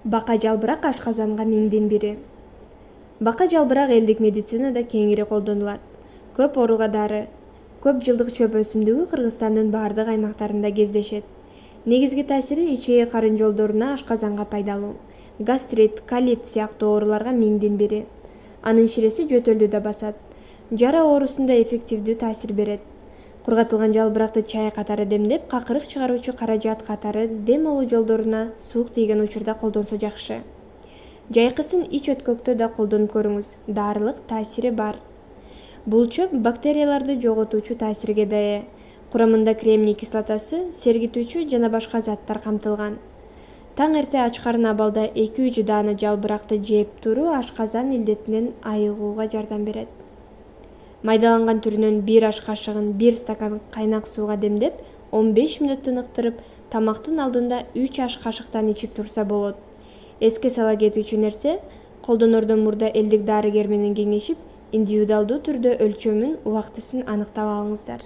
Бака жалбырак ашказанга миңдин бири. Бака жалбырак элдик медицинада кеңири колдонулат. Көп ооруга дары. Көп жылдык чөп өсүмдүгү Кыргызстандын бардык аймактарында кездешет. Негизги таасири ичеги карын жолдоруна ашказанга пайдалуу. Гастрит, колит сыяктуу ооруларга миңдин бири. Анын ширеси жөтөлдү да басат. Жара оорусунда эффективдүү таасир берет. Кургатылган жалбыракты чай катары демдеп, какырык чыгаруучу каражат катары дем алуу жолдоруна суук тийген учурда колдонсо жакшы. Жайкысын ич өткөктө да колдонуп көрүңүз. Дарылык таасири бар. Бул чөп бактерияларды жоготуучу таасирге да ээ. Курамында кремний кислотасы, сергитүүчү жана башка заттар камтылган. Таң эрте ач карын абалда 2-3 даана жалбыракты жеп туруу ашказан илдетинен айыгууга жардам берет. Майдаланган түрүнөн 1 аш кашыгын 1 стакан кайнак сууга демдеп, 15 мүнөт тыныктырып, тамактын алдында 3 аш кашыктан ичип турса болот. Эске сала кетүүчү нерсе, колдонордон мурда элдик дарыгер менен кеңешип, индивидуалдуу түрдө өлчөмүн, убактысын аныктап алыңыздар.